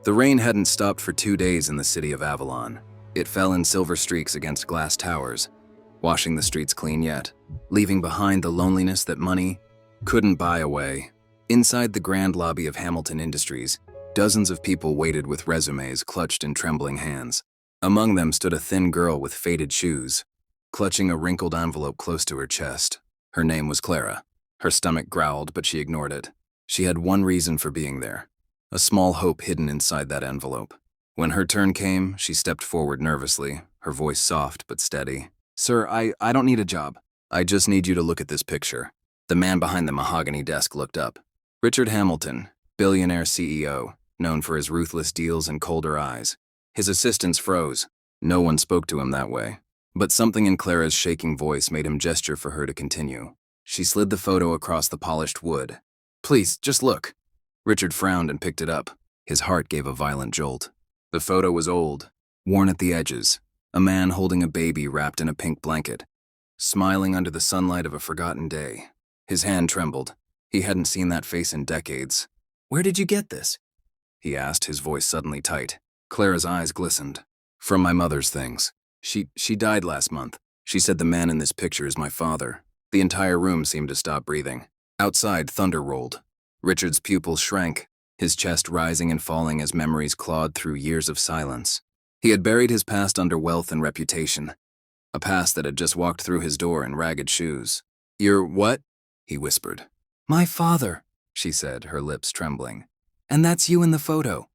The rain hadn't stopped for 2 days in the city of Avalon. It fell in silver streaks against glass towers, washing the streets clean yet, leaving behind the loneliness that money couldn't buy away. Inside the grand lobby of Hamilton Industries, dozens of people waited with resumes clutched in trembling hands. Among them stood a thin girl with faded shoes, clutching a wrinkled envelope close to her chest. Her name was Clara. Her stomach growled, but she ignored it. She had one reason for being there, a small hope hidden inside that envelope. When her turn came, she stepped forward nervously, her voice soft but steady. "Sir, I don't need a job. I just need you to look at this picture." The man behind the mahogany desk looked up. Richard Hamilton, Billionaire CEO, known for his ruthless deals and colder eyes. His assistants froze. No one spoke to him that way. But something in Clara's shaking voice made him gesture for her to continue. She slid the photo across the polished wood. "Please, just look." Richard frowned and picked it up. His heart gave a violent jolt. The photo was old, worn at the edges, a man holding a baby wrapped in a pink blanket, smiling under the sunlight of a forgotten day. His hand trembled. He hadn't seen that face in decades. "Where did you get this?" he asked, his voice suddenly tight. Clara's eyes glistened. "From my mother's things. She died last month. She said the man in this picture is my father." The entire room seemed to stop breathing. Outside, thunder rolled. Richard's pupils shrank, his chest rising and falling as memories clawed through years of silence. He had buried his past under wealth and reputation, a past that had just walked through his door in ragged shoes. "You're what?" he whispered. "My father," she said, her lips trembling. "And that's you in the photo."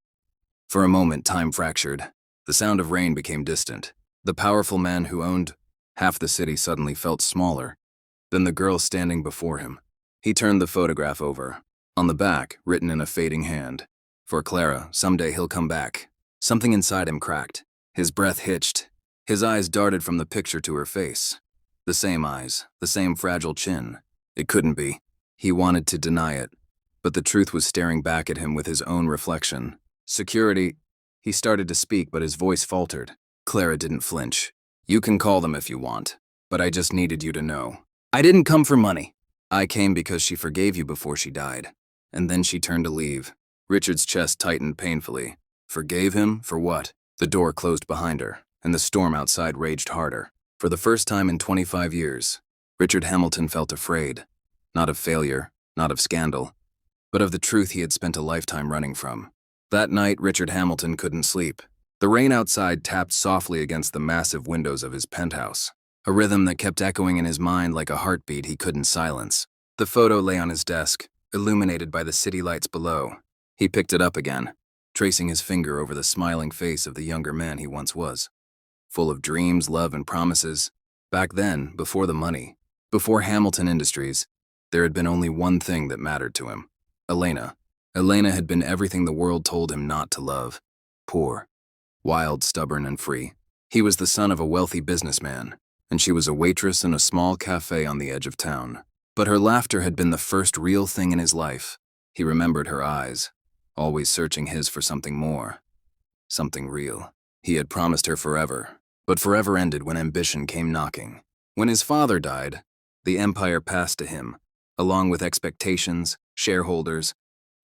For a moment, time fractured. The sound of rain became distant. The powerful man who owned half the city suddenly felt smaller than the girl standing before him. He turned the photograph over. On the back, written in a fading hand, "For Clara, someday he'll come back." Something inside him cracked. His breath hitched. His eyes darted from the picture to her face. The same eyes, the same fragile chin. It couldn't be. He wanted to deny it, but the truth was staring back at him with his own reflection. "Security." He started to speak, but his voice faltered. Clara didn't flinch. "You can call them if you want, but I just needed you to know. I didn't come for money. I came because she forgave you before she died." And then she turned to leave. Richard's chest tightened painfully. Forgave him? For what? The door closed behind her, and the storm outside raged harder. For the first time in 25 years, Richard Hamilton felt afraid. Not of failure, not of scandal, but of the truth he had spent a lifetime running from. That night, Richard Hamilton couldn't sleep. The rain outside tapped softly against the massive windows of his penthouse, a rhythm that kept echoing in his mind like a heartbeat he couldn't silence. The photo lay on his desk, illuminated by the city lights below. He picked it up again, tracing his finger over the smiling face of the younger man he once was. Full of dreams, love, and promises. Back then, before the money, before Hamilton Industries, there had been only one thing that mattered to him. Elena. Elena had been everything the world told him not to love. Poor, wild, stubborn, and free. He was the son of a wealthy businessman, and she was a waitress in a small cafe on the edge of town. But her laughter had been the first real thing in his life. He remembered her eyes, always searching his for something more, something real. He had promised her forever, but forever ended when ambition came knocking. When his father died, the empire passed to him, along with expectations, shareholders,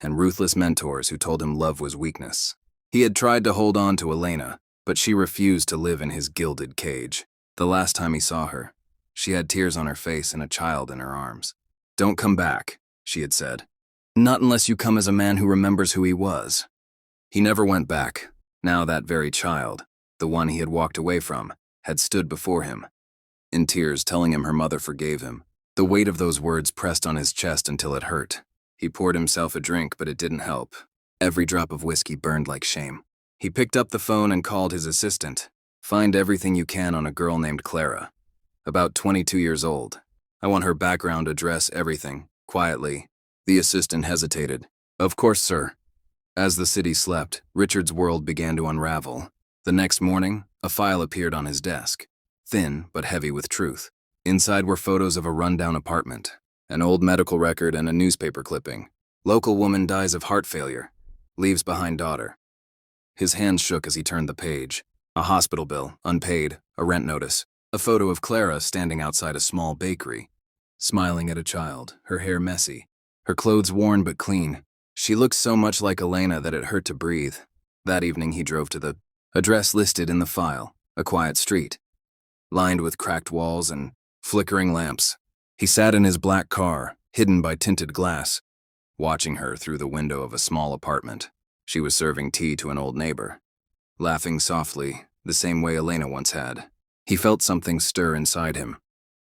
and ruthless mentors who told him love was weakness. He had tried to hold on to Elena, but she refused to live in his gilded cage. The last time he saw her, she had tears on her face and a child in her arms. "Don't come back," she had said. "Not unless you come as a man who remembers who he was." He never went back. Now that very child, the one he had walked away from, had stood before him, in tears telling him her mother forgave him. The weight of those words pressed on his chest until it hurt. He poured himself a drink, but it didn't help. Every drop of whiskey burned like shame. He picked up the phone and called his assistant. "Find everything you can on a girl named Clara. About 22 years old. I want her background, address, everything, quietly." The assistant hesitated. "Of course, sir." As the city slept, Richard's world began to unravel. The next morning, a file appeared on his desk, thin but heavy with truth. Inside were photos of a rundown apartment, an old medical record, and a newspaper clipping. "Local woman dies of heart failure. Leaves behind daughter." His hands shook as he turned the page. A hospital bill, unpaid, a rent notice. A photo of Clara standing outside a small bakery, smiling at a child, her hair messy, her clothes worn but clean. She looked so much like Elena that it hurt to breathe. That evening, he drove to the address listed in the file, a quiet street, lined with cracked walls and flickering lamps. He sat in his black car, hidden by tinted glass, watching her through the window of a small apartment. She was serving tea to an old neighbor, laughing softly, the same way Elena once had. He felt something stir inside him.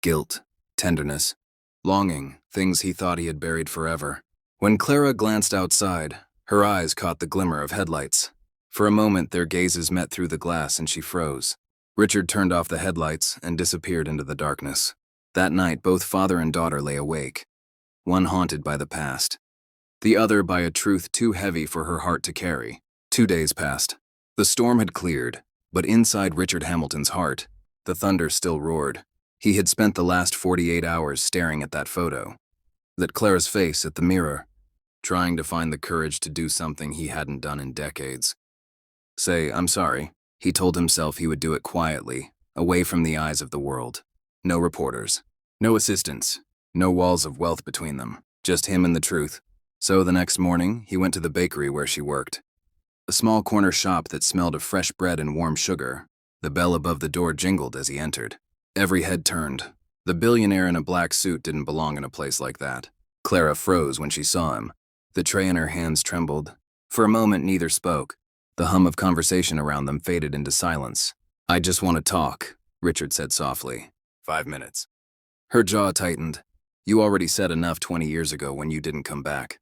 Guilt, tenderness, longing, things he thought he had buried forever. When Clara glanced outside, her eyes caught the glimmer of headlights. For a moment, their gazes met through the glass and she froze. Richard turned off the headlights and disappeared into the darkness. That night, both father and daughter lay awake, one haunted by the past, the other by a truth too heavy for her heart to carry. 2 days passed. The storm had cleared, but inside Richard Hamilton's heart, the thunder still roared. He had spent the last 48 hours staring at that photo, that Clara's face at the mirror, trying to find the courage to do something he hadn't done in decades. Say, "I'm sorry." He told himself he would do it quietly, away from the eyes of the world. No reporters, no assistants, no walls of wealth between them, just him and the truth. So the next morning, he went to the bakery where she worked. A small corner shop that smelled of fresh bread and warm sugar. The bell above the door jingled as he entered. Every head turned. The billionaire in a black suit didn't belong in a place like that. Clara froze when she saw him. The tray in her hands trembled. For a moment, neither spoke. The hum of conversation around them faded into silence. "I just want to talk," Richard said softly. 5 minutes. Her jaw tightened. "You already said enough 20 years ago when you didn't come back."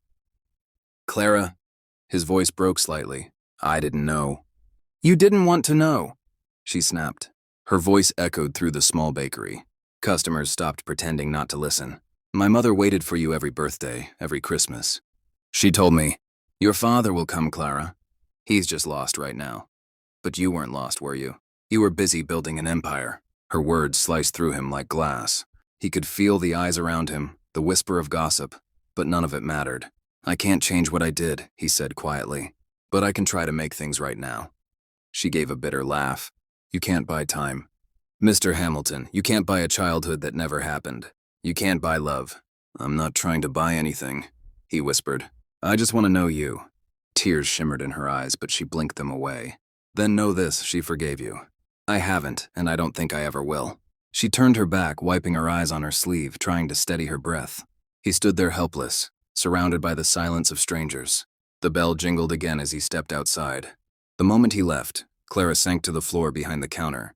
"Clara," his voice broke slightly. "I didn't know." "You didn't want to know," she snapped. Her voice echoed through the small bakery. Customers stopped pretending not to listen. "My mother waited for you every birthday, every Christmas. She told me, 'Your father will come, Clara. He's just lost right now.' But you weren't lost, were you? You were busy building an empire." Her words sliced through him like glass. He could feel the eyes around him, the whisper of gossip, but none of it mattered. "I can't change what I did," he said quietly, "but I can try to make things right now." She gave a bitter laugh. "You can't buy time. Mr. Hamilton, you can't buy a childhood that never happened. You can't buy love." "I'm not trying to buy anything," he whispered. "I just want to know you." Tears shimmered in her eyes, but she blinked them away. "Then know this, she forgave you." "I haven't, and I don't think I ever will." She turned her back, wiping her eyes on her sleeve, trying to steady her breath. He stood there helpless, surrounded by the silence of strangers. The bell jingled again as he stepped outside. The moment he left, Clara sank to the floor behind the counter,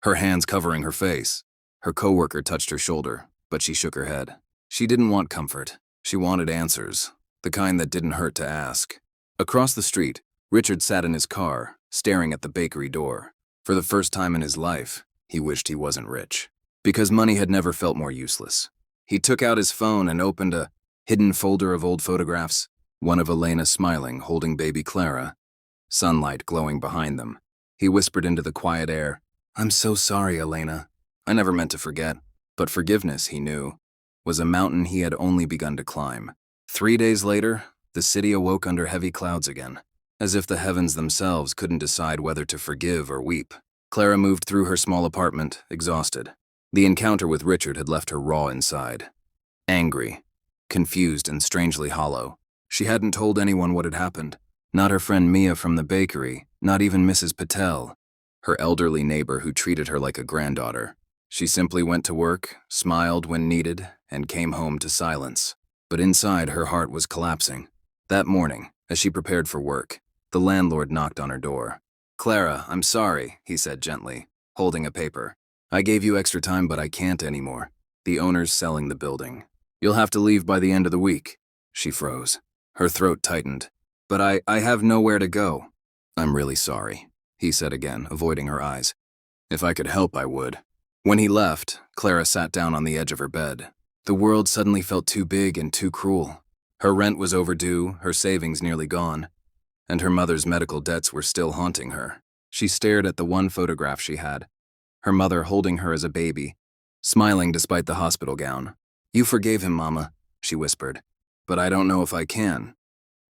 her hands covering her face. Her coworker touched her shoulder, but she shook her head. She didn't want comfort. She wanted answers, the kind that didn't hurt to ask. Across the street, Richard sat in his car, staring at the bakery door. For the first time in his life, he wished he wasn't rich, because money had never felt more useless. He took out his phone and opened a hidden folder of old photographs, one of Elena smiling, holding baby Clara, sunlight glowing behind them. He whispered into the quiet air, "I'm so sorry, Elena. I never meant to forget." But forgiveness, he knew, was a mountain he had only begun to climb. 3 days later, the city awoke under heavy clouds again, as if the heavens themselves couldn't decide whether to forgive or weep. Clara moved through her small apartment, exhausted. The encounter with Richard had left her raw inside. Angry, confused, and strangely hollow. She hadn't told anyone what had happened. Not her friend Mia from the bakery, not even Mrs. Patel, her elderly neighbor who treated her like a granddaughter. She simply went to work, smiled when needed, and came home to silence. But inside, her heart was collapsing. That morning, as she prepared for work, the landlord knocked on her door. "Clara, I'm sorry," he said gently, holding a paper. "I gave you extra time, but I can't anymore. The owner's selling the building. You'll have to leave by the end of the week." She froze. Her throat tightened. "But I have nowhere to go." "I'm really sorry," he said again, avoiding her eyes. "If I could help, I would." When he left, Clara sat down on the edge of her bed. The world suddenly felt too big and too cruel. Her rent was overdue, her savings nearly gone, and her mother's medical debts were still haunting her. She stared at the one photograph she had, her mother holding her as a baby, smiling despite the hospital gown. "You forgave him, Mama," she whispered, "but I don't know if I can."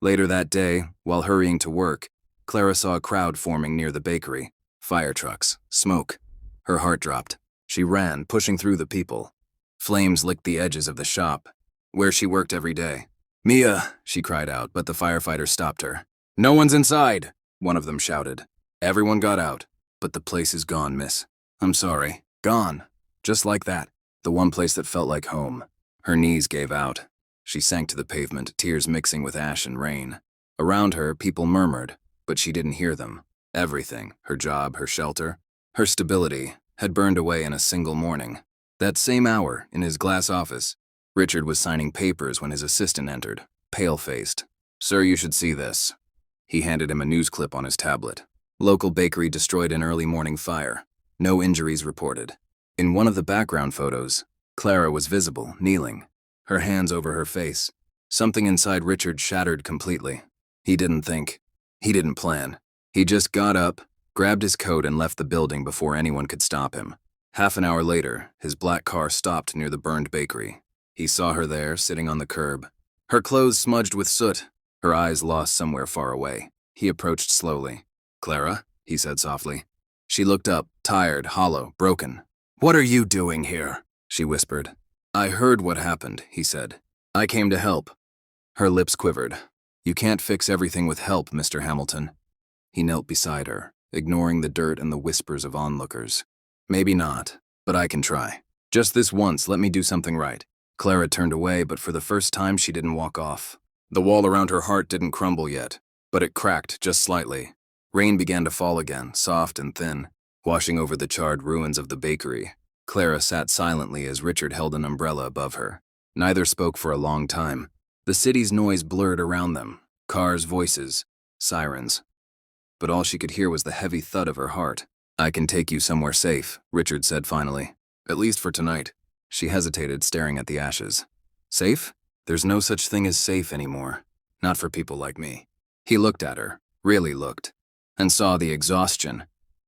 Later that day, while hurrying to work, Clara saw a crowd forming near the bakery. Fire trucks, smoke. Her heart dropped. She ran, pushing through the people. Flames licked the edges of the shop, where she worked every day. "Mia," she cried out, but the firefighter stopped her. "No one's inside." One of them shouted. Everyone got out. But the place is gone, miss. I'm sorry. Gone. Just like that. The one place that felt like home. Her knees gave out. She sank to the pavement, tears mixing with ash and rain. Around her, people murmured, but she didn't hear them. Everything, her job, her shelter, her stability, had burned away in a single morning. That same hour, in his glass office, Richard was signing papers when his assistant entered, pale-faced. Sir, you should see this. He handed him a news clip on his tablet. Local bakery destroyed in early morning fire. No injuries reported. In one of the background photos, Clara was visible, kneeling, her hands over her face. Something inside Richard shattered completely. He didn't think. He didn't plan. He just got up, grabbed his coat and left the building before anyone could stop him. Half an hour later, his black car stopped near the burned bakery. He saw her there, sitting on the curb. Her clothes smudged with soot, her eyes lost somewhere far away. He approached slowly. Clara, he said softly. She looked up, tired, hollow, broken. What are you doing here? She whispered. I heard what happened, he said. I came to help. Her lips quivered. You can't fix everything with help, Mr. Hamilton. He knelt beside her, ignoring the dirt and the whispers of onlookers. Maybe not, but I can try. Just this once, let me do something right. Clara turned away, but for the first time she didn't walk off. The wall around her heart didn't crumble yet, but it cracked just slightly. Rain began to fall again, soft and thin, washing over the charred ruins of the bakery. Clara sat silently as Richard held an umbrella above her. Neither spoke for a long time. The city's noise blurred around them, cars' voices, sirens. But all she could hear was the heavy thud of her heart. I can take you somewhere safe, Richard said finally. At least for tonight. She hesitated, staring at the ashes. Safe? There's no such thing as safe anymore. Not for people like me. He looked at her, really looked, and saw the exhaustion,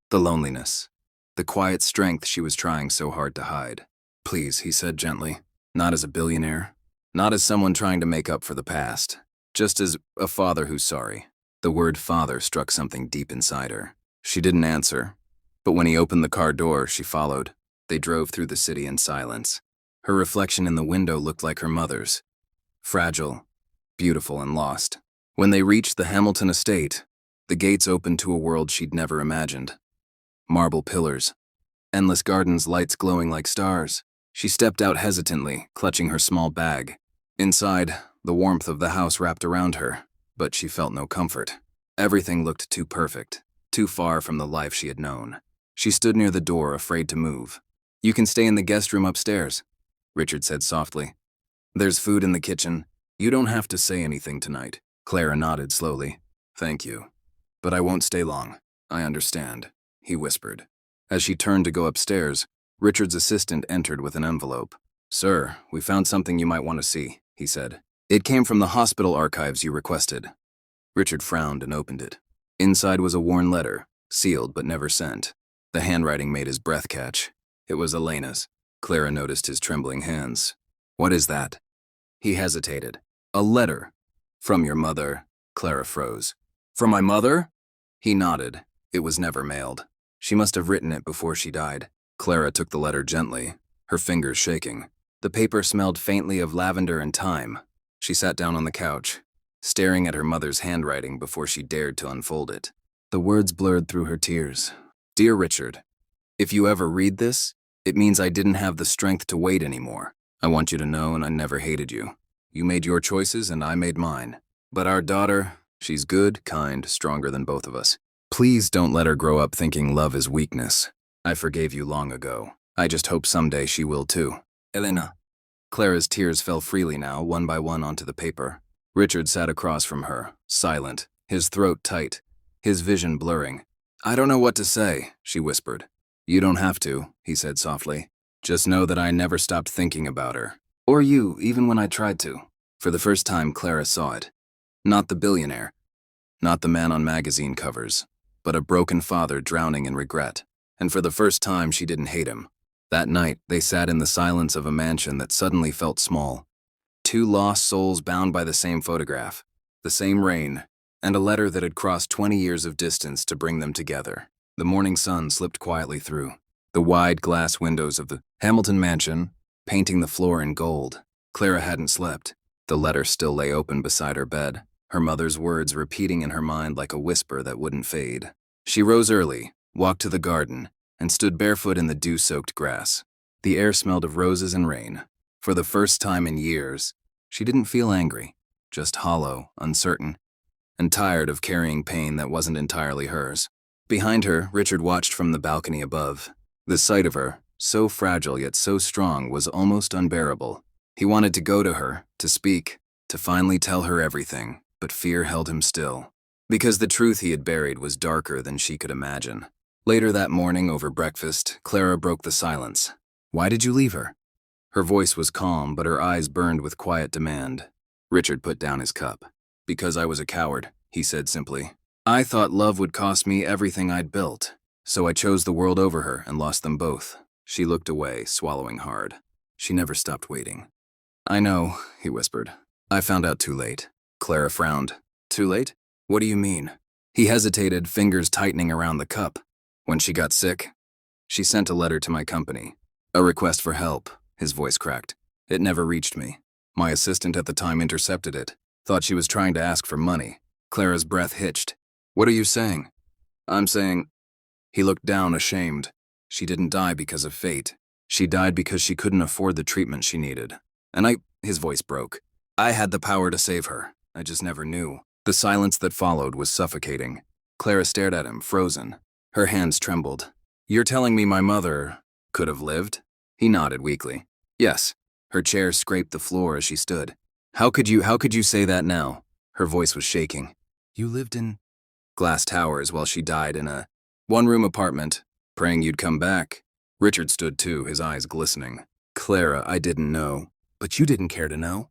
the loneliness, the quiet strength she was trying so hard to hide. Please, he said gently, not as a billionaire, not as someone trying to make up for the past, just as a father who's sorry. The word father struck something deep inside her. She didn't answer, but when he opened the car door, she followed. They drove through the city in silence. Her reflection in the window looked like her mother's, fragile, beautiful, and lost. When they reached the Hamilton estate, the gates opened to a world she'd never imagined. Marble pillars, endless gardens, lights glowing like stars. She stepped out hesitantly, clutching her small bag. Inside, the warmth of the house wrapped around her, but she felt no comfort. Everything looked too perfect, too far from the life she had known. She stood near the door, afraid to move. You can stay in the guest room upstairs, Richard said softly. There's food in the kitchen. You don't have to say anything tonight. Clara nodded slowly. Thank you. But I won't stay long. I understand, he whispered. As she turned to go upstairs, Richard's assistant entered with an envelope. Sir, we found something you might want to see, he said. It came from the hospital archives you requested. Richard frowned and opened it. Inside was a worn letter, sealed but never sent. The handwriting made his breath catch. It was Elena's. Clara noticed his trembling hands. What is that? He hesitated. A letter. From your mother. Clara froze. From my mother? He nodded. It was never mailed. She must have written it before she died. Clara took the letter gently, her fingers shaking. The paper smelled faintly of lavender and thyme. She sat down on the couch, staring at her mother's handwriting before she dared to unfold it. The words blurred through her tears. Dear Richard, if you ever read this, it means I didn't have the strength to wait anymore. I want you to know, and I never hated you. You made your choices and I made mine. But our daughter, she's good, kind, stronger than both of us. Please don't let her grow up thinking love is weakness. I forgave you long ago. I just hope someday she will too. Elena. Clara's tears fell freely now, one by one onto the paper. Richard sat across from her, silent, his throat tight, his vision blurring. I don't know what to say, she whispered. You don't have to, he said softly. Just know that I never stopped thinking about her. Or you, even when I tried to. For the first time, Clara saw it. Not the billionaire. Not the man on magazine covers. But a broken father drowning in regret. And for the first time, she didn't hate him. That night, they sat in the silence of a mansion that suddenly felt small. Two lost souls bound by the same photograph, the same rain, and a letter that had crossed 20 years of distance to bring them together. The morning sun slipped quietly through. The wide glass windows of the Hamilton mansion, painting the floor in gold. Clara hadn't slept. The letter still lay open beside her bed, her mother's words repeating in her mind like a whisper that wouldn't fade. She rose early, walked to the garden, and stood barefoot in the dew-soaked grass. The air smelled of roses and rain. For the first time in years, she didn't feel angry, just hollow, uncertain, and tired of carrying pain that wasn't entirely hers. Behind her, Richard watched from the balcony above. The sight of her, so fragile yet so strong, was almost unbearable. He wanted to go to her, to speak, to finally tell her everything, but fear held him still. Because the truth he had buried was darker than she could imagine. Later that morning, over breakfast, Clara broke the silence. "Why did you leave her?" Her voice was calm, but her eyes burned with quiet demand. Richard put down his cup. "Because I was a coward," he said simply. "I thought love would cost me everything I'd built, so I chose the world over her and lost them both." She looked away, swallowing hard. She never stopped waiting. "I know," he whispered. "I found out too late." Clara frowned. "Too late? What do you mean?" He hesitated, fingers tightening around the cup. "When she got sick, she sent a letter to my company. A request for help." His voice cracked. "It never reached me. My assistant at the time intercepted it. Thought she was trying to ask for money." Clara's breath hitched. "What are you saying?" "I'm saying..." He looked down, ashamed. "She didn't die because of fate. She died because she couldn't afford the treatment she needed. And his voice broke. "I had the power to save her. I just never knew." The silence that followed was suffocating. Clara stared at him, frozen. Her hands trembled. "You're telling me my mother could have lived?" He nodded weakly. "Yes." Her chair scraped the floor as she stood. How could you say that now?" Her voice was shaking. "You lived in glass towers while she died in a one-room apartment, praying you'd come back." Richard stood too, his eyes glistening. "Clara, I didn't know." "But you didn't care to know?"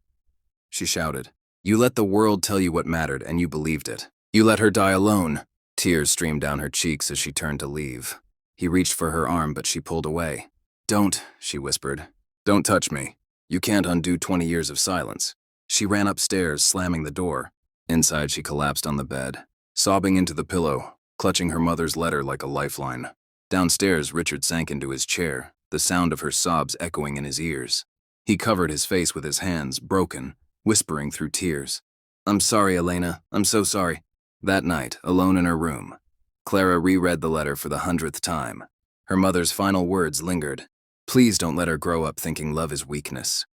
She shouted. "You let the world tell you what mattered, and you believed it. You let her die alone." Tears streamed down her cheeks as she turned to leave. He reached for her arm, but she pulled away. "Don't," she whispered. "Don't touch me. You can't undo 20 years of silence." She ran upstairs, slamming the door. Inside, she collapsed on the bed, sobbing into the pillow, clutching her mother's letter like a lifeline. Downstairs, Richard sank into his chair, the sound of her sobs echoing in his ears. He covered his face with his hands, broken, whispering through tears. "I'm sorry, Elena. I'm so sorry." That night, alone in her room, Clara reread the letter for the 100th time. Her mother's final words lingered. "Please don't let her grow up thinking love is weakness."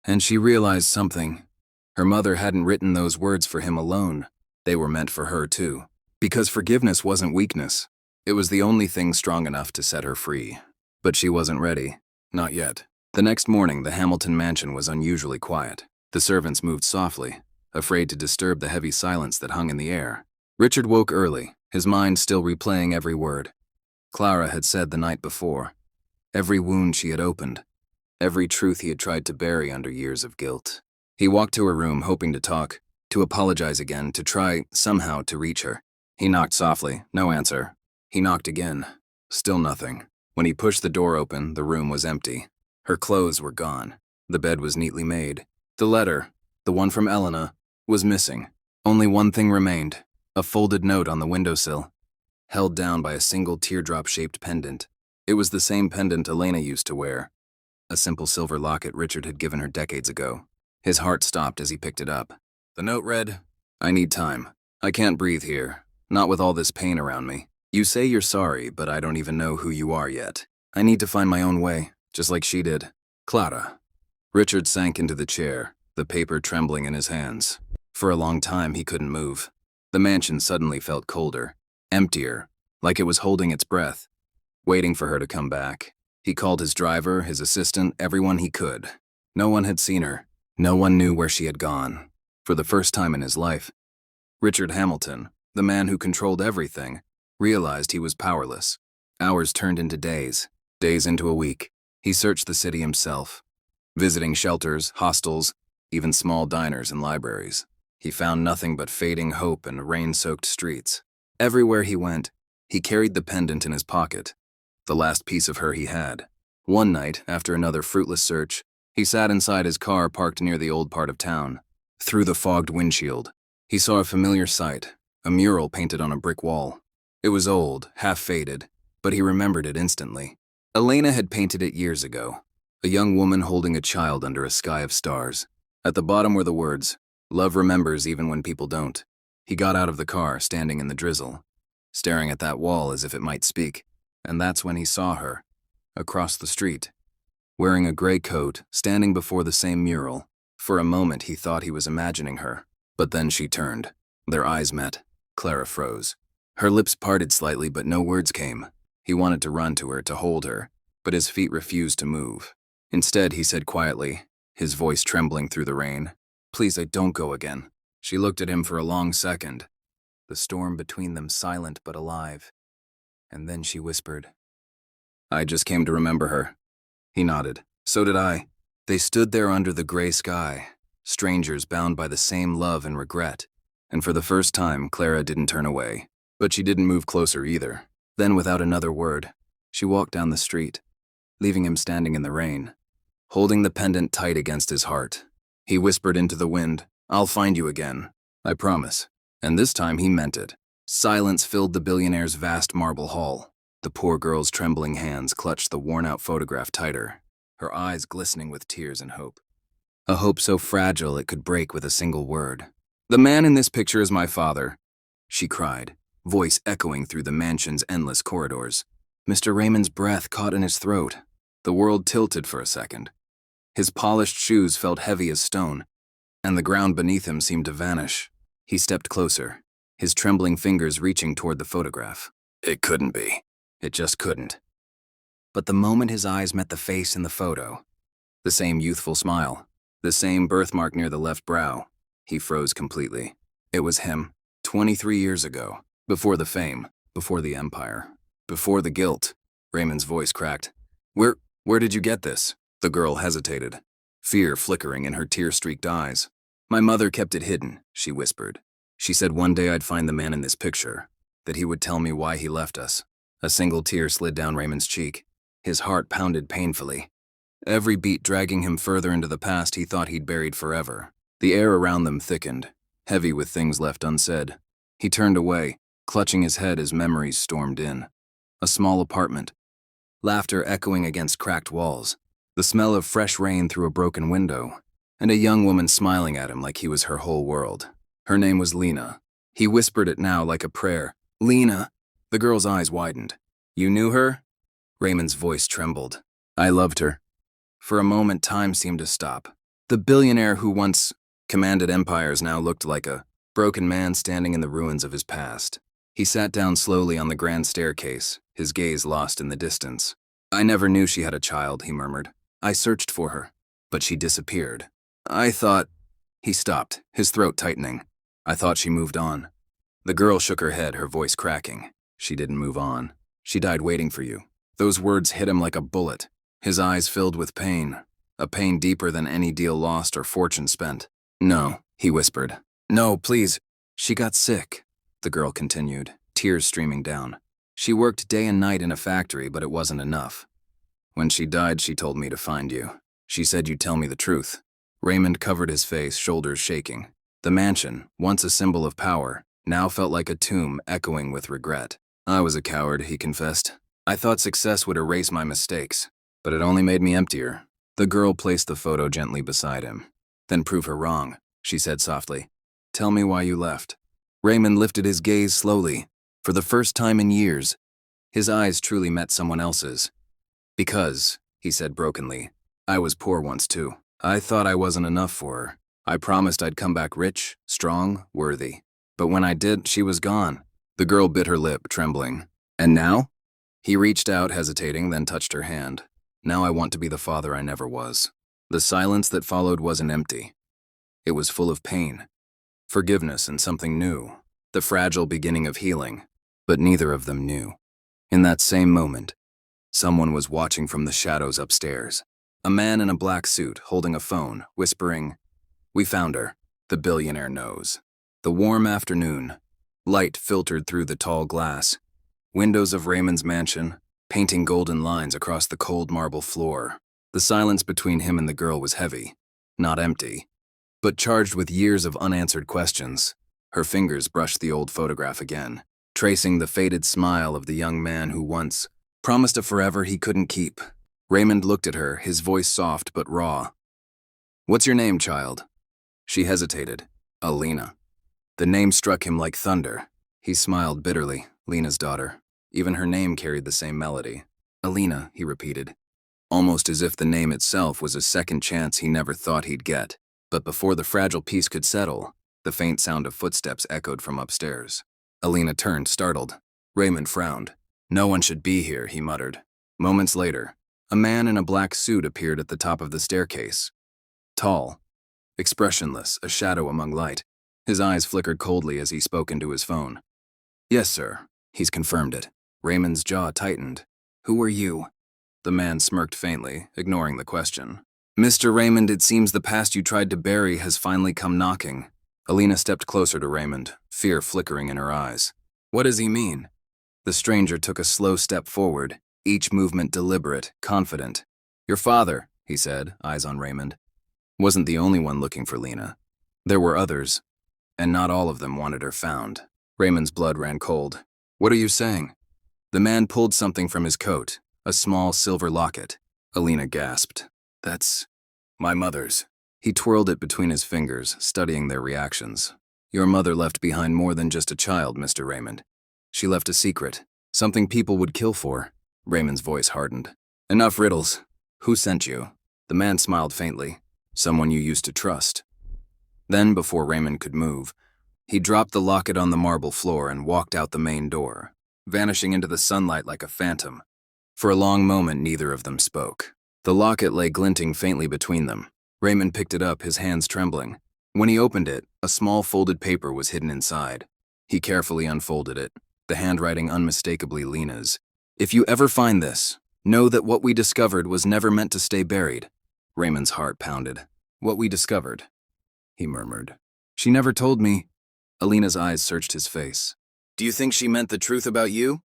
And she realized something. Her mother hadn't written those words for him alone. They were meant for her too. Because forgiveness wasn't weakness. It was the only thing strong enough to set her free. But she wasn't ready. Not yet. The next morning, the Hamilton mansion was unusually quiet. The servants moved softly, afraid to disturb the heavy silence that hung in the air. Richard woke early, his mind still replaying every word Clara had said the night before, every wound she had opened, every truth he had tried to bury under years of guilt. He walked to her room, hoping to talk, to apologize again, to try, somehow, to reach her. He knocked softly, no answer. He knocked again, still nothing. When he pushed the door open, the room was empty. Her clothes were gone. The bed was neatly made. The letter, the one from Elena, was missing. Only one thing remained, a folded note on the windowsill, held down by a single teardrop-shaped pendant. It was the same pendant Elena used to wear, a simple silver locket Richard had given her decades ago. His heart stopped as he picked it up. The note read, "I need time. I can't breathe here, not with all this pain around me. You say you're sorry, but I don't even know who you are yet. I need to find my own way, just like she did. Clara." Richard sank into the chair, the paper trembling in his hands. For a long time, he couldn't move. The mansion suddenly felt colder, emptier, like it was holding its breath, waiting for her to come back. He called his driver, his assistant, everyone he could. No one had seen her. No one knew where she had gone. For the first time in his life, Richard Hamilton, the man who controlled everything, realized he was powerless. Hours turned into days, days into a week. He searched the city himself, visiting shelters, hostels, even small diners and libraries. He found nothing but fading hope and rain-soaked streets. Everywhere he went, he carried the pendant in his pocket, the last piece of her he had. One night, after another fruitless search, he sat inside his car parked near the old part of town. Through the fogged windshield, he saw a familiar sight, a mural painted on a brick wall. It was old, half-faded, but he remembered it instantly. Elena had painted it years ago, a young woman holding a child under a sky of stars. At the bottom were the words, Love remembers even when people don't. He got out of the car, standing in the drizzle, staring at that wall as if it might speak. And that's when he saw her, across the street, wearing a gray coat, standing before the same mural. For a moment he thought he was imagining her, but then she turned. Their eyes met. Clara froze. Her lips parted slightly, but no words came. He wanted to run to her, to hold her, but his feet refused to move. Instead, he said quietly, his voice trembling through the rain, "Please, don't go again." She looked at him for a long second, the storm between them silent but alive. And then she whispered, "I just came to remember her." He nodded. So did I. They stood there under the gray sky, strangers bound by the same love and regret. And for the first time, Clara didn't turn away. But she didn't move closer either. Then, without another word, she walked down the street, leaving him standing in the rain, holding the pendant tight against his heart. He whispered into the wind, "I'll find you again. I promise." And this time he meant it. Silence filled the billionaire's vast marble hall. The poor girl's trembling hands clutched the worn-out photograph tighter, her eyes glistening with tears and hope. A hope so fragile it could break with a single word. "The man in this picture is my father," she cried, voice echoing through the mansion's endless corridors. Mr. Raymond's breath caught in his throat. The world tilted for a second. His polished shoes felt heavy as stone, and the ground beneath him seemed to vanish. He stepped closer, his trembling fingers reaching toward the photograph. It couldn't be. It just couldn't. But the moment his eyes met the face in the photo, the same youthful smile, the same birthmark near the left brow, he froze completely. It was him, 23 years ago, before the fame, before the empire, before the guilt. Raymond's voice cracked. Where did you get this?" The girl hesitated, fear flickering in her tear-streaked eyes. "My mother kept it hidden," she whispered. "She said one day I'd find the man in this picture, that he would tell me why he left us." A single tear slid down Raymond's cheek. His heart pounded painfully, every beat dragging him further into the past he thought he'd buried forever. The air around them thickened, heavy with things left unsaid. He turned away, clutching his head as memories stormed in. A small apartment, laughter echoing against cracked walls, the smell of fresh rain through a broken window, and a young woman smiling at him like he was her whole world. Her name was Lena. He whispered it now like a prayer. "Lena." The girl's eyes widened. "You knew her?" Raymond's voice trembled. "I loved her." For a moment, time seemed to stop. The billionaire who once commanded empires now looked like a broken man standing in the ruins of his past. He sat down slowly on the grand staircase, his gaze lost in the distance. "I never knew she had a child," he murmured. "I searched for her, but she disappeared. I thought—" He stopped, his throat tightening. "I thought she moved on." The girl shook her head, her voice cracking. "She didn't move on. She died waiting for you." Those words hit him like a bullet. His eyes filled with pain, a pain deeper than any deal lost or fortune spent. "No," he whispered. "No, please." "She got sick," the girl continued, tears streaming down. "She worked day and night in a factory, but it wasn't enough. When she died, she told me to find you. She said you'd tell me the truth." Raymond covered his face, shoulders shaking. The mansion, once a symbol of power, now felt like a tomb echoing with regret. "I was a coward," he confessed. "I thought success would erase my mistakes, but it only made me emptier." The girl placed the photo gently beside him. "Then prove her wrong," she said softly. "Tell me why you left." Raymond lifted his gaze slowly. For the first time in years, his eyes truly met someone else's. "Because," he said brokenly, "I was poor once too. I thought I wasn't enough for her. I promised I'd come back rich, strong, worthy. But when I did, she was gone." The girl bit her lip, trembling. "And now?" He reached out, hesitating, then touched her hand. "Now I want to be the father I never was." The silence that followed wasn't empty. It was full of pain, forgiveness, and something new, the fragile beginning of healing. But neither of them knew. In that same moment, someone was watching from the shadows upstairs. A man in a black suit, holding a phone, whispering, "We found her. The billionaire knows." The warm afternoon, light filtered through the tall glass, windows of Raymond's mansion, painting golden lines across the cold marble floor. The silence between him and the girl was heavy, not empty, but charged with years of unanswered questions. Her fingers brushed the old photograph again, tracing the faded smile of the young man who once promised a forever he couldn't keep. Raymond looked at her, his voice soft but raw. "What's your name, child?" She hesitated, Alina. The name struck him like thunder. He smiled bitterly, Lena's daughter. Even her name carried the same melody. Alina, he repeated, almost as if the name itself was a second chance he never thought he'd get. But before the fragile peace could settle, the faint sound of footsteps echoed from upstairs. Alina turned, startled. Raymond frowned. No one should be here, he muttered. Moments later, a man in a black suit appeared at the top of the staircase. Tall, expressionless, a shadow among light. His eyes flickered coldly as he spoke into his phone. Yes, sir. He's confirmed it. Raymond's jaw tightened. Who are you? The man smirked faintly, ignoring the question. Mr. Raymond, it seems the past you tried to bury has finally come knocking. Alina stepped closer to Raymond, fear flickering in her eyes. What does he mean? The stranger took a slow step forward, each movement deliberate, confident. Your father, he said, eyes on Raymond, wasn't the only one looking for Lena. There were others, and not all of them wanted her found. Raymond's blood ran cold. What are you saying? The man pulled something from his coat, a small silver locket. Alina gasped. That's my mother's. He twirled it between his fingers, studying their reactions. Your mother left behind more than just a child, Mr. Raymond. She left a secret, something people would kill for. Raymond's voice hardened. Enough riddles. Who sent you? The man smiled faintly. Someone you used to trust. Then, before Raymond could move, he dropped the locket on the marble floor and walked out the main door, vanishing into the sunlight like a phantom. For a long moment, neither of them spoke. The locket lay glinting faintly between them. Raymond picked it up, his hands trembling. When he opened it, a small folded paper was hidden inside. He carefully unfolded it, the handwriting unmistakably Lena's. If you ever find this, know that what we discovered was never meant to stay buried. Raymond's heart pounded. What we discovered, he murmured. She never told me. Alina's eyes searched his face. Do you think she meant the truth about you?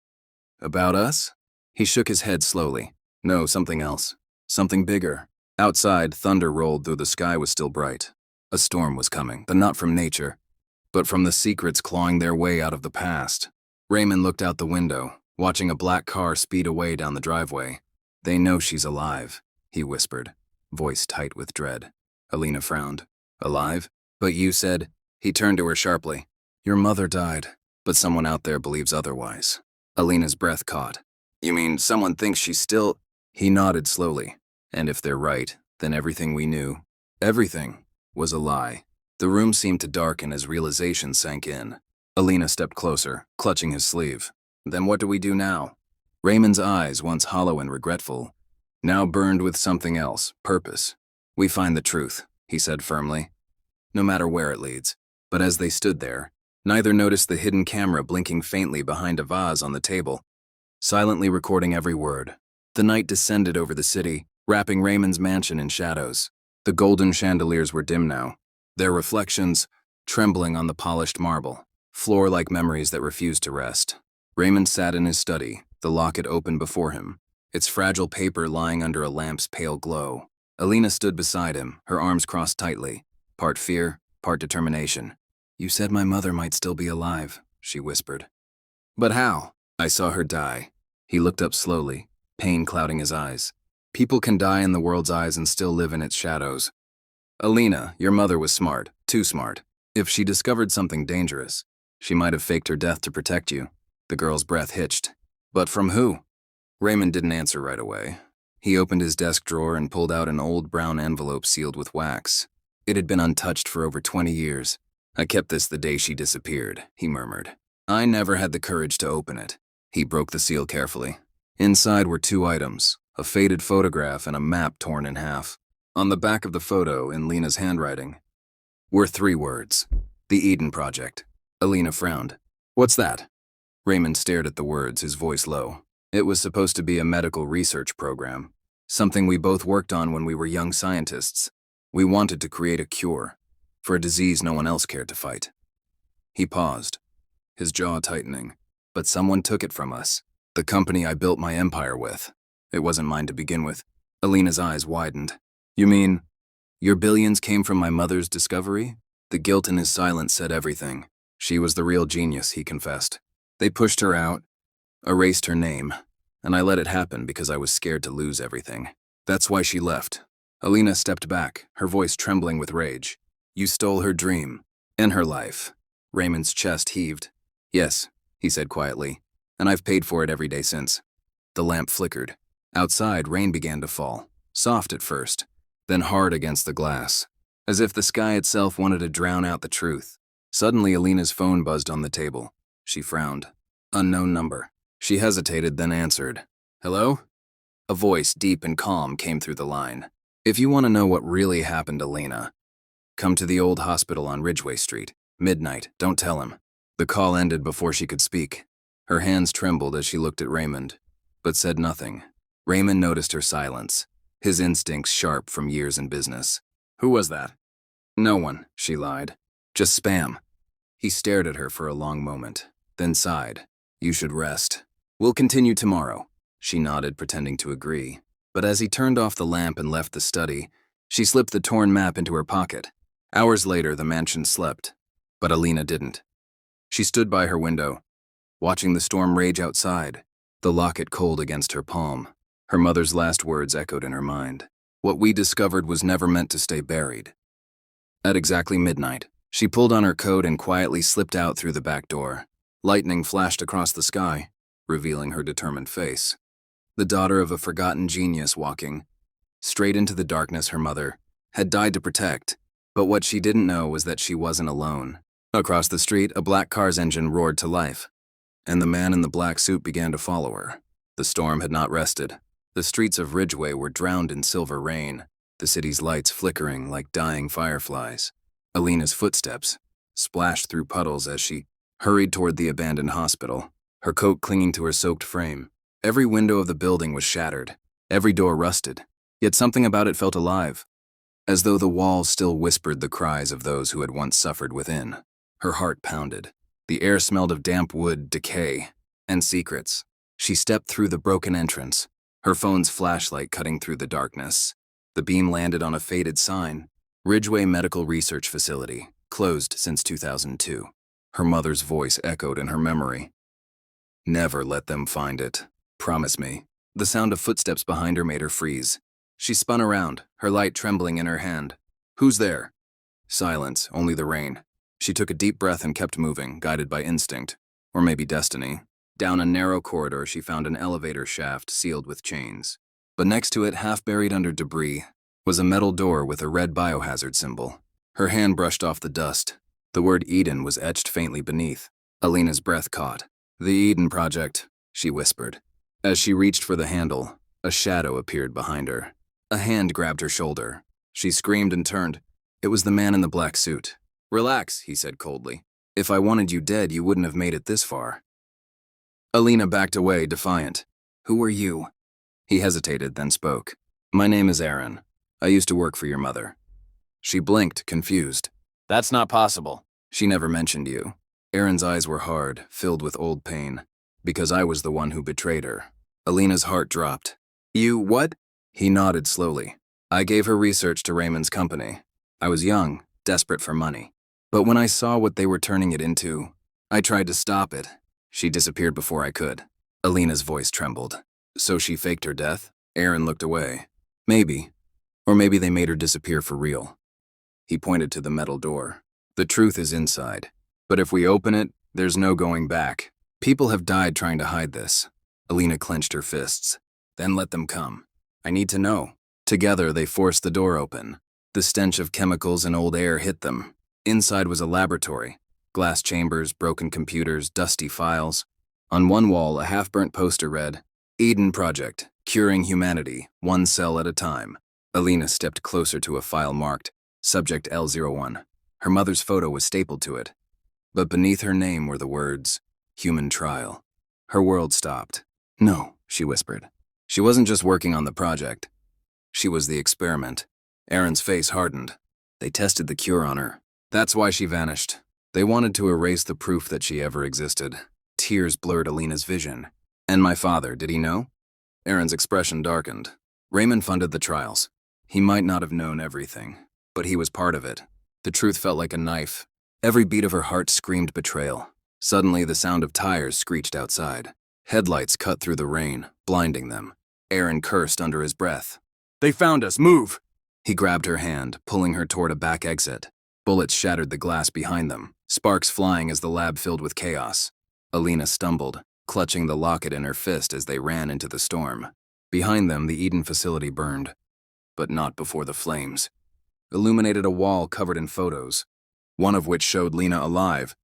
About us? He shook his head slowly. No, something else. Something bigger. Outside, thunder rolled though the sky was still bright. A storm was coming, but not from nature, but from the secrets clawing their way out of the past. Raymond looked out the window, watching a black car speed away down the driveway. They know she's alive, he whispered, voice tight with dread. Alina frowned. Alive? But you said... He turned to her sharply. Your mother died, but someone out there believes otherwise. Alina's breath caught. You mean someone thinks she's still... He nodded slowly. And if they're right, then everything we knew, everything, was a lie. The room seemed to darken as realization sank in. Alina stepped closer, clutching his sleeve. Then what do we do now? Raymond's eyes, once hollow and regretful, now burned with something else, purpose. We find the truth, he said firmly, no matter where it leads. But as they stood there, neither noticed the hidden camera blinking faintly behind a vase on the table, silently recording every word. The night descended over the city, wrapping Raymond's mansion in shadows. The golden chandeliers were dim now, their reflections trembling on the polished marble, floor like memories that refused to rest. Raymond sat in his study, the locket open before him, its fragile paper lying under a lamp's pale glow. Alina stood beside him, her arms crossed tightly, part fear, part determination. You said my mother might still be alive, she whispered. But how? I saw her die. He looked up slowly, pain clouding his eyes. People can die in the world's eyes and still live in its shadows. Alina, your mother was smart, too smart. If she discovered something dangerous, she might have faked her death to protect you. The girl's breath hitched. But from who? Raymond didn't answer right away. He opened his desk drawer and pulled out an old brown envelope sealed with wax. It had been untouched for over 20 years. I kept this the day she disappeared, he murmured. I never had the courage to open it. He broke the seal carefully. Inside were 2 items, a faded photograph and a map torn in half. On the back of the photo, in Lena's handwriting, were 3 words. The Eden Project. Alina frowned. What's that? Raymond stared at the words, his voice low. It was supposed to be a medical research program, something we both worked on when we were young scientists. We wanted to create a cure for a disease no one else cared to fight. He paused, his jaw tightening. But someone took it from us. The company I built my empire with. It wasn't mine to begin with. Alina's eyes widened. You mean, your billions came from my mother's discovery? The guilt in his silence said everything. She was the real genius, he confessed. They pushed her out, erased her name, and I let it happen because I was scared to lose everything. That's why she left. Alina stepped back, her voice trembling with rage. You stole her dream. In her life. Raymond's chest heaved. Yes, he said quietly, and I've paid for it every day since. The lamp flickered. Outside, rain began to fall, soft at first, then hard against the glass, as if the sky itself wanted to drown out the truth. Suddenly, Alina's phone buzzed on the table. She frowned. Unknown number. She hesitated, then answered. Hello? A voice, deep and calm, came through the line. If you want to know what really happened, Alina, come to the old hospital on Ridgeway Street. Midnight, don't tell him. The call ended before she could speak. Her hands trembled as she looked at Raymond, but said nothing. Raymond noticed her silence, his instincts sharp from years in business. Who was that? No one, she lied. Just spam. He stared at her for a long moment, then sighed. You should rest. We'll continue tomorrow. She nodded, pretending to agree. But as he turned off the lamp and left the study, she slipped the torn map into her pocket. Hours later, the mansion slept, but Alina didn't. She stood by her window, watching the storm rage outside, the locket cold against her palm. Her mother's last words echoed in her mind. What we discovered was never meant to stay buried. At exactly midnight, she pulled on her coat and quietly slipped out through the back door. Lightning flashed across the sky, revealing her determined face. The daughter of a forgotten genius walking straight into the darkness her mother had died to protect. But what she didn't know was that she wasn't alone. Across the street, a black car's engine roared to life, and the man in the black suit began to follow her. The storm had not rested. The streets of Ridgeway were drowned in silver rain, the city's lights flickering like dying fireflies. Alina's footsteps splashed through puddles as she hurried toward the abandoned hospital, her coat clinging to her soaked frame. Every window of the building was shattered, every door rusted, yet something about it felt alive, as though the walls still whispered the cries of those who had once suffered within. Her heart pounded. The air smelled of damp wood, decay, and secrets. She stepped through the broken entrance, her phone's flashlight cutting through the darkness. The beam landed on a faded sign, Ridgeway Medical Research Facility, closed since 2002. Her mother's voice echoed in her memory. Never let them find it. Promise me. The sound of footsteps behind her made her freeze. She spun around, her light trembling in her hand. Who's there? Silence, only the rain. She took a deep breath and kept moving, guided by instinct, or maybe destiny. Down a narrow corridor, she found an elevator shaft sealed with chains. But next to it, half buried under debris, was a metal door with a red biohazard symbol. Her hand brushed off the dust. The word Eden was etched faintly beneath. Alina's breath caught. The Eden Project, she whispered. As she reached for the handle, a shadow appeared behind her. A hand grabbed her shoulder. She screamed and turned. It was the man in the black suit. Relax, he said coldly. If I wanted you dead, you wouldn't have made it this far. Alina backed away, defiant. Who are you? He hesitated, then spoke. My name is Aaron. I used to work for your mother. She blinked, confused. That's not possible. She never mentioned you. Aaron's eyes were hard, filled with old pain. Because I was the one who betrayed her. Alina's heart dropped. You what? He nodded slowly. I gave her research to Raymond's company. I was young, desperate for money. But when I saw what they were turning it into, I tried to stop it. She disappeared before I could. Alina's voice trembled. So she faked her death? Aaron looked away. Maybe. Or maybe they made her disappear for real. He pointed to the metal door. The truth is inside. But if we open it, there's no going back. People have died trying to hide this. Alina clenched her fists. Then let them come. I need to know. Together, they forced the door open. The stench of chemicals and old air hit them. Inside was a laboratory. Glass chambers, broken computers, dusty files. On one wall, a half-burnt poster read, Eden Project, curing humanity, one cell at a time. Alina stepped closer to a file marked, Subject L01. Her mother's photo was stapled to it. But beneath her name were the words, Human Trial. Her world stopped. No, she whispered. She wasn't just working on the project. She was the experiment. Aaron's face hardened. They tested the cure on her. That's why she vanished. They wanted to erase the proof that she ever existed. Tears blurred Alina's vision. And my father, did he know? Aaron's expression darkened. Raymond funded the trials. He might not have known everything, but he was part of it. The truth felt like a knife. Every beat of her heart screamed betrayal. Suddenly, the sound of tires screeched outside. Headlights cut through the rain, blinding them. Aaron cursed under his breath. They found us, move! He grabbed her hand, pulling her toward a back exit. Bullets shattered the glass behind them, sparks flying as the lab filled with chaos. Alina stumbled, clutching the locket in her fist as they ran into the storm. Behind them, the Eden facility burned, but not before the flames illuminated a wall covered in photos, one of which showed Lena alive,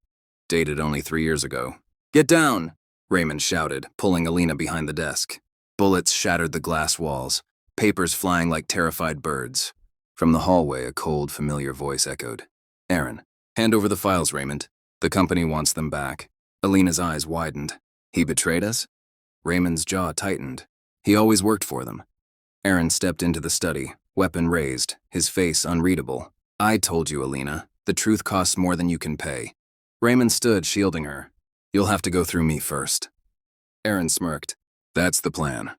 dated only 3 years ago. "Get down!" Raymond shouted, pulling Alina behind the desk. Bullets shattered the glass walls, papers flying like terrified birds. From the hallway, a cold, familiar voice echoed. "Aaron, hand over the files, Raymond. The company wants them back." Alina's eyes widened. He betrayed us? Raymond's jaw tightened. He always worked for them. Aaron stepped into the study, weapon raised, his face unreadable. "I told you, Alina, the truth costs more than you can pay." Raymond stood, shielding her. "You'll have to go through me first." Aaron smirked. "That's the plan."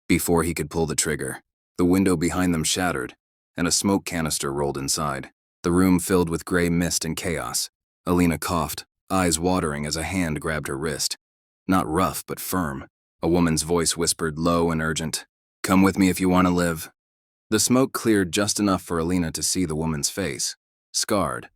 Before he could pull the trigger, the window behind them shattered, and a smoke canister rolled inside. The room filled with gray mist and chaos. Alina coughed, eyes watering as a hand grabbed her wrist. Not rough, but firm. A woman's voice whispered, low and urgent, "Come with me if you want to live." The smoke cleared just enough for Alina to see the woman's face. Scarred,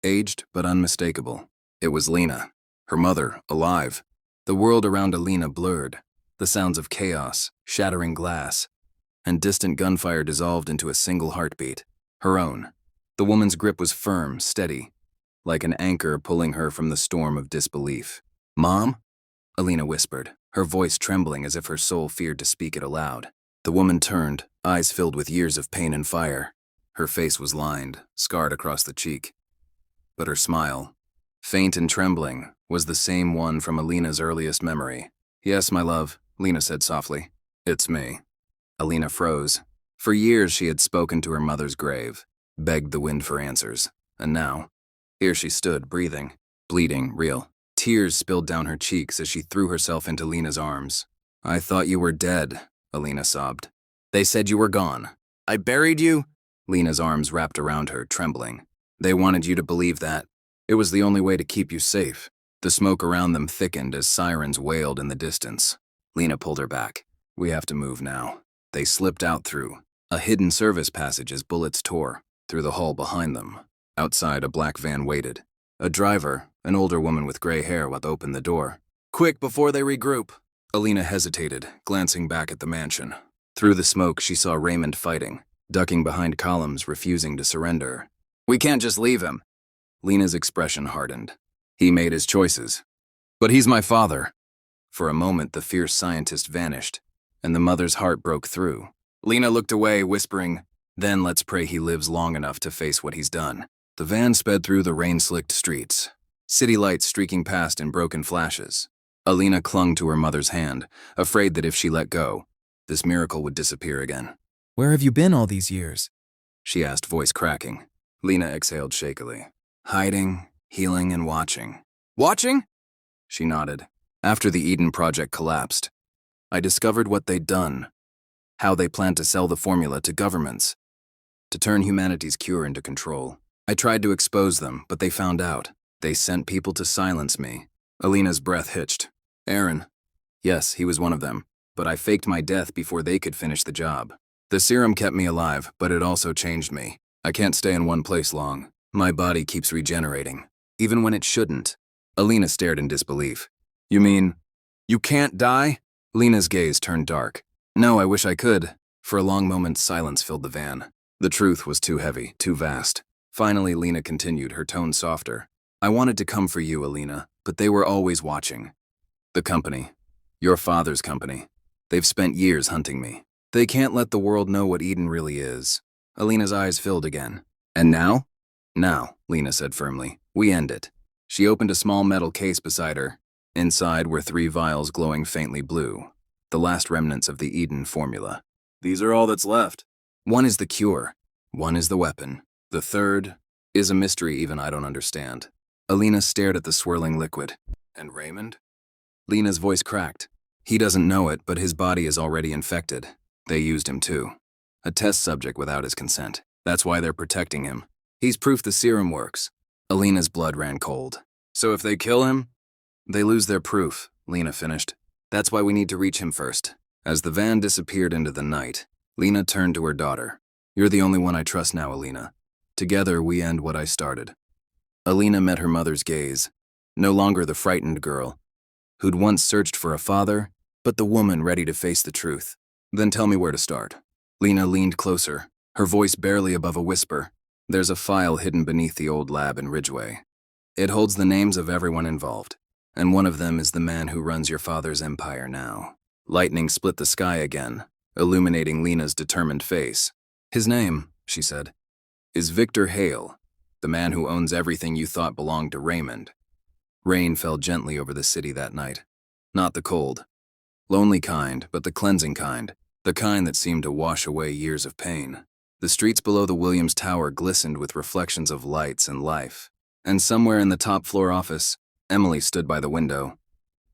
aged but unmistakable. It was Lena, her mother, alive. The world around Alina blurred. The sounds of chaos, shattering glass, and distant gunfire dissolved into a single heartbeat. Her own. The woman's grip was firm, steady, like an anchor pulling her from the storm of disbelief. "Mom?" Alina whispered, her voice trembling as if her soul feared to speak it aloud. The woman turned, eyes filled with years of pain and fire. Her face was lined, scarred across the cheek. But her smile, faint and trembling, was the same one from Alina's earliest memory. "Yes, my love," Lena said softly. "It's me." Alina froze. For years she had spoken to her mother's grave, begged the wind for answers. And now, here she stood, breathing, bleeding, real. Tears spilled down her cheeks as she threw herself into Lena's arms. "I thought you were dead," Alina sobbed. "They said you were gone. I buried you?" Lena's arms wrapped around her, trembling. "They wanted you to believe that. It was the only way to keep you safe." The smoke around them thickened as sirens wailed in the distance. Lena pulled her back. "We have to move now." They slipped out through a hidden service passage as bullets tore through the hall behind them. Outside, a black van waited. A driver, an older woman with gray hair, opened the door. "Quick, before they regroup." Alina hesitated, glancing back at the mansion. Through the smoke, she saw Raymond fighting, ducking behind columns, refusing to surrender. "We can't just leave him." Lena's expression hardened. "He made his choices. But he's my father." For a moment, the fierce scientist vanished, and the mother's heart broke through. Lena looked away, whispering, "Then let's pray he lives long enough to face what he's done." The van sped through the rain-slicked streets, city lights streaking past in broken flashes. Alina clung to her mother's hand, afraid that if she let go, this miracle would disappear again. "Where have you been all these years?" she asked, voice cracking. Lena exhaled shakily. "Hiding, healing, and watching." "Watching?" She nodded. "After the Eden project collapsed, I discovered what they'd done, how they planned to sell the formula to governments, to turn humanity's cure into control. I tried to expose them, but they found out. They sent people to silence me." Alina's breath hitched. "Aaron." "Yes, he was one of them, but I faked my death before they could finish the job. The serum kept me alive, but it also changed me. I can't stay in one place long. My body keeps regenerating, even when it shouldn't." Alina stared in disbelief. "You mean, you can't die?" Lena's gaze turned dark. "No, I wish I could." For a long moment, silence filled the van. The truth was too heavy, too vast. Finally, Lena continued, her tone softer. "I wanted to come for you, Alina, but they were always watching. The company. Your father's company. They've spent years hunting me. They can't let the world know what Eden really is." Alina's eyes filled again. "And now?" "Now," Lena said firmly. "We end it." She opened a small metal case beside her. Inside were 3 vials glowing faintly blue, the last remnants of the Eden formula. "These are all that's left. One is the cure. One is the weapon. The third is a mystery even I don't understand." Alina stared at the swirling liquid. "And Raymond?" Lena's voice cracked. "He doesn't know it, but his body is already infected. They used him too. A test subject without his consent. That's why they're protecting him. He's proof the serum works." Alina's blood ran cold. "So if they kill him, they lose their proof," Lena finished. "That's why we need to reach him first." As the van disappeared into the night, Lena turned to her daughter. "You're the only one I trust now, Alina. Together, we end what I started. Alina met her mother's gaze, no longer the frightened girl, who'd once searched for a father, but the woman ready to face the truth. Then tell me where to start. Lena leaned closer, her voice barely above a whisper. There's a file hidden beneath the old lab in Ridgeway. It holds the names of everyone involved, and one of them is the man who runs your father's empire now. Lightning split the sky again, illuminating Lena's determined face. His name, she said, is Victor Hale, the man who owns everything you thought belonged to Raymond. Rain fell gently over the city that night. Not the cold, lonely kind, but the cleansing kind, the kind that seemed to wash away years of pain. The streets below the Williams Tower glistened with reflections of lights and life. And somewhere in the top floor office, Emily stood by the window,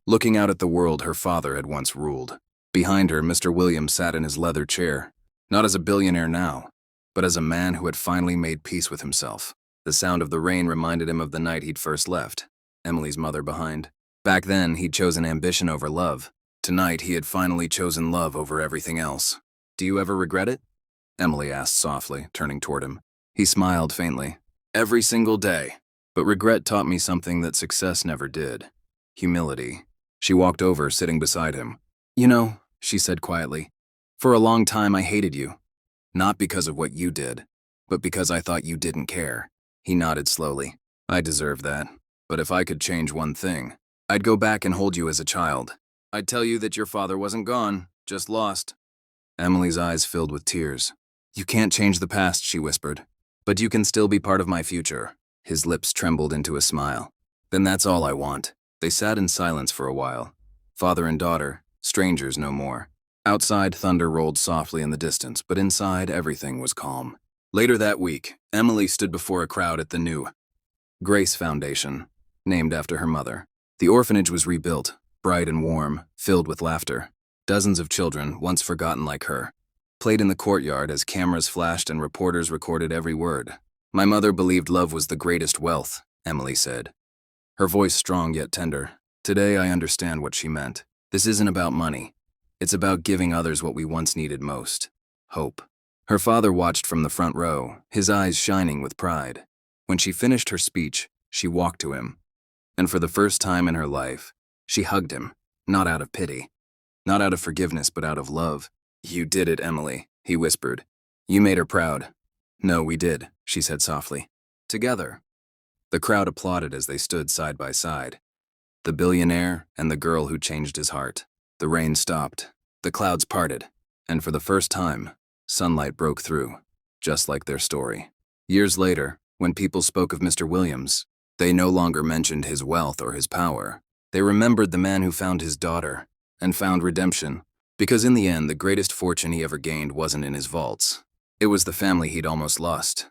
looking out at the world her father had once ruled. Behind her, Mr. Williams sat in his leather chair, not as a billionaire now, but as a man who had finally made peace with himself. The sound of the rain reminded him of the night he'd first left, Emily's mother behind. Back then, he'd chosen ambition over love. Tonight, he had finally chosen love over everything else. Do you ever regret it? Emily asked softly, turning toward him. He smiled faintly. Every single day. But regret taught me something that success never did. Humility. She walked over, sitting beside him. You know, she said quietly, for a long time I hated you. Not because of what you did, but because I thought you didn't care. He nodded slowly. I deserve that. But if I could change one thing, I'd go back and hold you as a child. I'd tell you that your father wasn't gone, just lost. Emily's eyes filled with tears. You can't change the past, she whispered. But you can still be part of my future. His lips trembled into a smile. Then that's all I want. They sat in silence for a while. Father and daughter, strangers no more. Outside, thunder rolled softly in the distance, but inside, everything was calm. Later that week, Emily stood before a crowd at the new Grace Foundation, named after her mother. The orphanage was rebuilt, bright and warm, filled with laughter. Dozens of children, once forgotten like her, played in the courtyard as cameras flashed and reporters recorded every word. My mother believed love was the greatest wealth, Emily said, her voice strong yet tender. Today I understand what she meant. This isn't about money. It's about giving others what we once needed most. Hope. Her father watched from the front row, his eyes shining with pride. When she finished her speech, she walked to him. And for the first time in her life, she hugged him, not out of pity, not out of forgiveness, but out of love. You did it, Emily, he whispered. You made her proud. No, we did, she said softly. Together. The crowd applauded as they stood side by side. The billionaire and the girl who changed his heart. The rain stopped. The clouds parted. And for the first time, sunlight broke through, just like their story. Years later, when people spoke of Mr. Williams, they no longer mentioned his wealth or his power. They remembered the man who found his daughter and found redemption, because in the end, the greatest fortune he ever gained wasn't in his vaults. It was the family he'd almost lost.